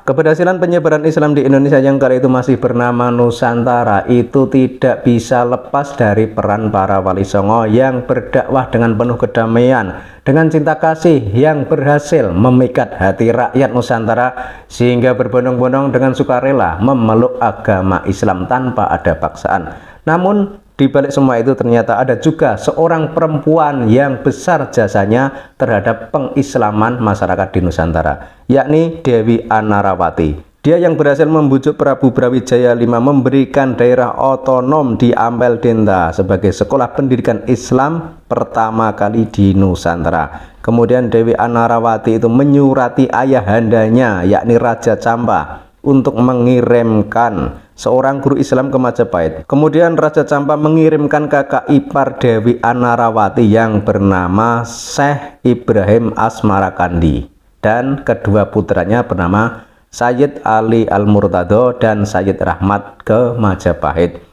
Keberhasilan penyebaran Islam di Indonesia yang kali itu masih bernama Nusantara itu tidak bisa lepas dari peran para wali songo yang berdakwah dengan penuh kedamaian, dengan cinta kasih yang berhasil memikat hati rakyat Nusantara sehingga berbondong-bondong dengan sukarela memeluk agama Islam tanpa ada paksaan. Namun di balik semua itu ternyata ada juga seorang perempuan yang besar jasanya terhadap pengislaman masyarakat di Nusantara, yakni Dewi Anarawati. Dia yang berhasil membujuk Prabu Brawijaya V memberikan daerah otonom di Ampel Denta sebagai sekolah pendidikan Islam pertama kali di Nusantara. Kemudian Dewi Anarawati itu menyurati ayahandanya, yakni Raja Campa, untuk mengirimkan seorang guru Islam ke Majapahit. Kemudian Raja Campa mengirimkan kakak ipar Dewi Anarawati yang bernama Syekh Ibrahim Asmarakandi, dan kedua putranya bernama Sayyid Ali Al-Murtado dan Sayyid Rahmat ke Majapahit.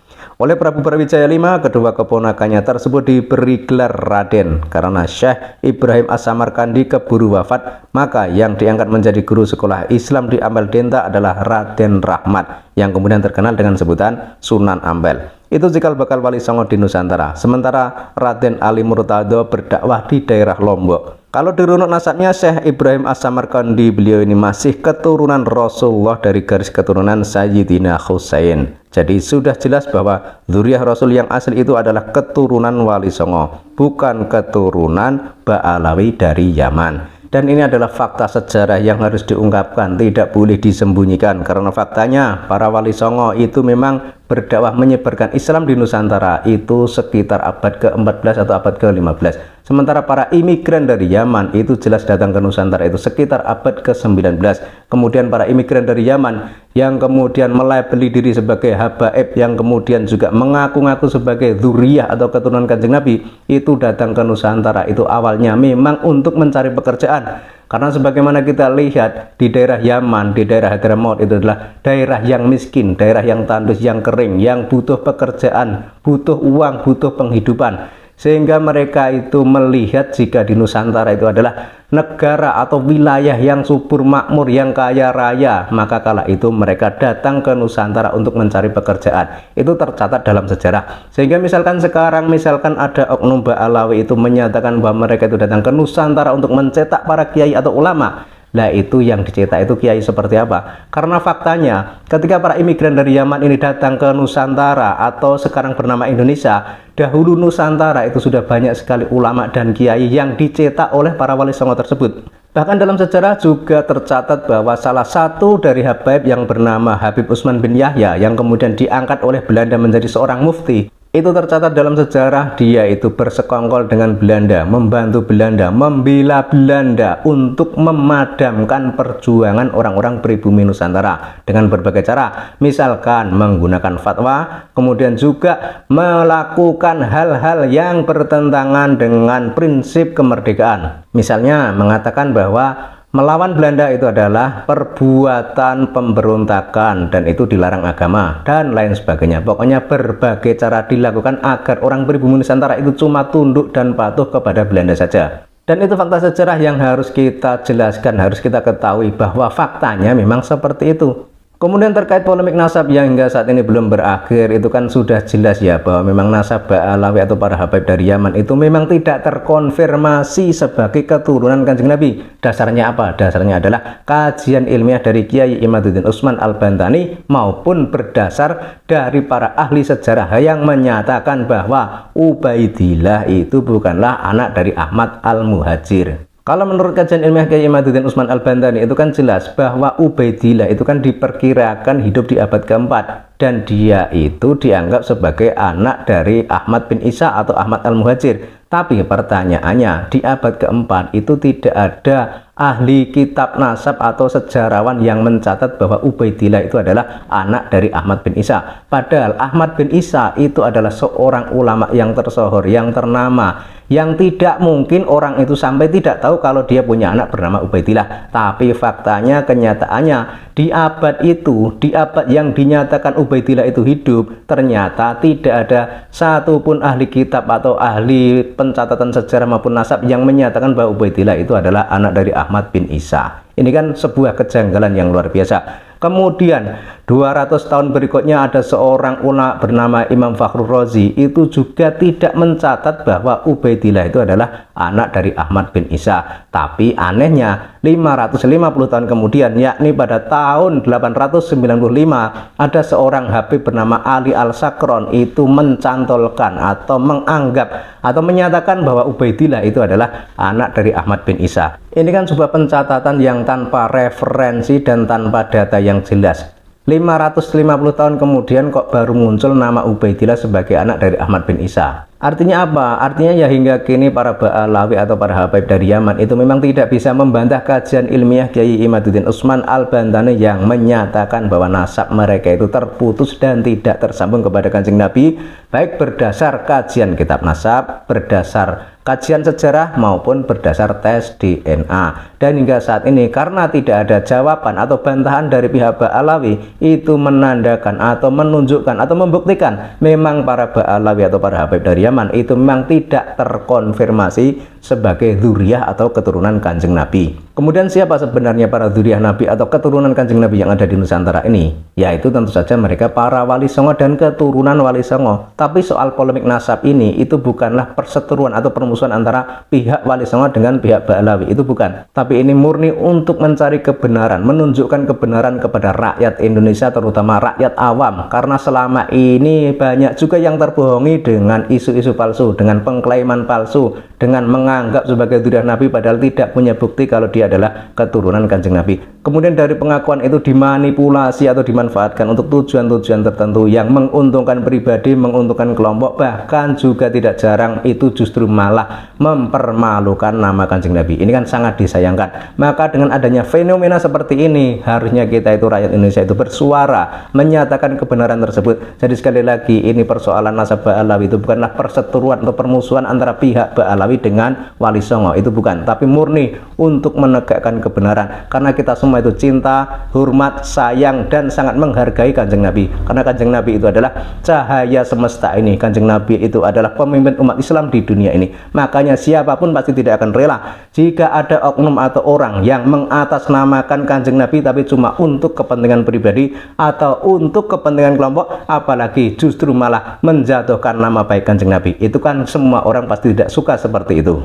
Oleh Prabu Brawijaya V, kedua keponakannya tersebut diberi gelar Raden karena Syekh Ibrahim As-Samarkandi keburu wafat, maka yang diangkat menjadi guru sekolah Islam di Ampel Denta adalah Raden Rahmat yang kemudian terkenal dengan sebutan Sunan Ampel. Itu cikal bakal wali songo di Nusantara. Sementara Raden Ali Murtado berdakwah di daerah Lombok. Kalau dirunut nasabnya Syekh Ibrahim As-Samarkandi, beliau ini masih keturunan Rasulullah dari garis keturunan Sayyidina Husain. Jadi sudah jelas bahwa zuriyah Rasul yang asli itu adalah keturunan Wali Songo, bukan keturunan Ba'alawi dari Yaman. Dan ini adalah fakta sejarah yang harus diungkapkan, tidak boleh disembunyikan, karena faktanya para Wali Songo itu memang berdakwah menyebarkan Islam di Nusantara itu sekitar abad ke-14 atau abad ke-15. Sementara para imigran dari Yaman itu jelas datang ke Nusantara itu sekitar abad ke-19. Kemudian para imigran dari Yaman yang kemudian melabeli diri sebagai habaib, yang kemudian juga mengaku-ngaku sebagai dzurriyyah atau keturunan Kanjeng Nabi, itu datang ke Nusantara itu awalnya memang untuk mencari pekerjaan. Karena sebagaimana kita lihat di daerah Yaman, di daerah Hadramaut itu adalah daerah yang miskin, daerah yang tandus, yang kering, yang butuh pekerjaan, butuh uang, butuh penghidupan. Sehingga mereka itu melihat jika di Nusantara itu adalah negara atau wilayah yang subur makmur, yang kaya raya, maka kala itu mereka datang ke Nusantara untuk mencari pekerjaan. Itu tercatat dalam sejarah. Sehingga misalkan sekarang ada oknum Ba'alawi itu menyatakan bahwa mereka itu datang ke Nusantara untuk mencetak para kiai atau ulama. Nah, itu yang dicetak itu kiai seperti apa? Karena faktanya ketika para imigran dari Yaman ini datang ke Nusantara atau sekarang bernama Indonesia, dahulu Nusantara itu sudah banyak sekali ulama dan kiai yang dicetak oleh para wali songo tersebut. Bahkan dalam sejarah juga tercatat bahwa salah satu dari habaib yang bernama Habib Utsman bin Yahya yang kemudian diangkat oleh Belanda menjadi seorang mufti, itu tercatat dalam sejarah dia itu bersekongkol dengan Belanda, membantu Belanda, membela Belanda untuk memadamkan perjuangan orang-orang pribumi Nusantara dengan berbagai cara, misalkan menggunakan fatwa, kemudian juga melakukan hal-hal yang bertentangan dengan prinsip kemerdekaan. Misalnya mengatakan bahwa melawan Belanda itu adalah perbuatan pemberontakan dan itu dilarang agama dan lain sebagainya. Pokoknya berbagai cara dilakukan agar orang pribumi Nusantara itu cuma tunduk dan patuh kepada Belanda saja. Dan itu fakta sejarah yang harus kita jelaskan, harus kita ketahui bahwa faktanya memang seperti itu. Kemudian terkait polemik nasab yang hingga saat ini belum berakhir, itu kan sudah jelas ya bahwa memang nasab Ba'alawi atau para habaib dari Yaman itu memang tidak terkonfirmasi sebagai keturunan Kanjeng Nabi. Dasarnya apa? Dasarnya adalah kajian ilmiah dari Kiai Imaduddin Utsman Al-Bantani maupun berdasar dari para ahli sejarah yang menyatakan bahwa Ubaidillah itu bukanlah anak dari Ahmad Al-Muhajir. Kalau menurut kajian ilmiah Kiai Imaduddin Utsman Al-Bantani itu kan jelas bahwa Ubaidillah itu kan diperkirakan hidup di abad keempat dan dia itu dianggap sebagai anak dari Ahmad bin Isa atau Ahmad Al-Muhajir. Tapi pertanyaannya, di abad keempat itu tidak ada ahli kitab nasab atau sejarawan yang mencatat bahwa Ubaidillah itu adalah anak dari Ahmad bin Isa. Padahal Ahmad bin Isa itu adalah seorang ulama yang tersohor, yang ternama, yang tidak mungkin orang itu sampai tidak tahu kalau dia punya anak bernama Ubaidillah. Tapi faktanya, kenyataannya di abad itu, di abad yang dinyatakan Ubaidillah itu hidup, ternyata tidak ada satupun ahli kitab atau ahli pencatatan sejarah maupun nasab yang menyatakan bahwa Ubaidillah itu adalah anak dari Ahmad bin Isa. Ini kan sebuah kejanggalan yang luar biasa. Kemudian 200 tahun berikutnya ada seorang ulama bernama Imam Fakhrur Razi, itu juga tidak mencatat bahwa Ubaidillah itu adalah anak dari Ahmad bin Isa. Tapi anehnya 550 tahun kemudian, yakni pada tahun 895, ada seorang habib bernama Ali Al-Sakron itu mencantolkan atau menganggap atau menyatakan bahwa Ubaidillah itu adalah anak dari Ahmad bin Isa. Ini kan sebuah pencatatan yang tanpa referensi dan tanpa data yang jelas. 550 tahun kemudian kok baru muncul nama Ubaidillah sebagai anak dari Ahmad bin Isa. Artinya apa? Artinya ya hingga kini para Ba'alawi atau para habaib dari Yaman itu memang tidak bisa membantah kajian ilmiah Kiai Imaduddin Utsman Al-Bantani yang menyatakan bahwa nasab mereka itu terputus dan tidak tersambung kepada Kanjeng Nabi, baik berdasar kajian kitab nasab, berdasar kajian sejarah maupun berdasar tes DNA. Dan hingga saat ini karena tidak ada jawaban atau bantahan dari pihak Ba'alawi, itu menandakan atau menunjukkan atau membuktikan memang para Ba'alawi atau para habaib dari Yaman itu memang tidak terkonfirmasi sebagai dzurriyyah atau keturunan Kanjeng Nabi. Kemudian siapa sebenarnya para dzurriyyah Nabi atau keturunan Kanjeng Nabi yang ada di Nusantara ini? Yaitu tentu saja mereka para Wali Songo dan keturunan Wali Songo. Tapi soal polemik nasab ini itu bukanlah perseteruan atau permusuhan antara pihak Wali Songo dengan pihak Ba'alawi, itu bukan. Tapi ini murni untuk mencari kebenaran, menunjukkan kebenaran kepada rakyat Indonesia, terutama rakyat awam. Karena selama ini banyak juga yang terbohongi dengan isu-isu palsu, dengan pengklaiman palsu, dengan menganggap sebagai dzurriyyah Nabi padahal tidak punya bukti kalau dia adalah keturunan Kanjeng Nabi. Kemudian dari pengakuan itu dimanipulasi atau dimanfaatkan untuk tujuan-tujuan tertentu yang menguntungkan pribadi, menguntungkan kelompok, bahkan juga tidak jarang itu justru malah mempermalukan nama Kanjeng Nabi. Ini kan sangat disayangkan. Maka dengan adanya fenomena seperti ini, harusnya kita itu rakyat Indonesia itu bersuara menyatakan kebenaran tersebut. Jadi sekali lagi, ini persoalan nasab Ba'alawi itu bukanlah perseteruan atau permusuhan antara pihak Ba'alawi dengan Wali Songo, itu bukan, tapi murni untuk menegakkan kebenaran. Karena kita semua itu cinta, hormat, sayang, dan sangat menghargai Kanjeng Nabi. Karena Kanjeng Nabi itu adalah cahaya semesta ini. Kanjeng Nabi itu adalah pemimpin umat Islam di dunia ini. Makanya siapapun pasti tidak akan rela jika ada oknum atau orang yang mengatasnamakan Kanjeng Nabi tapi cuma untuk kepentingan pribadi atau untuk kepentingan kelompok, apalagi justru malah menjatuhkan nama baik Kanjeng Nabi. Itu kan semua orang pasti tidak suka seperti itu.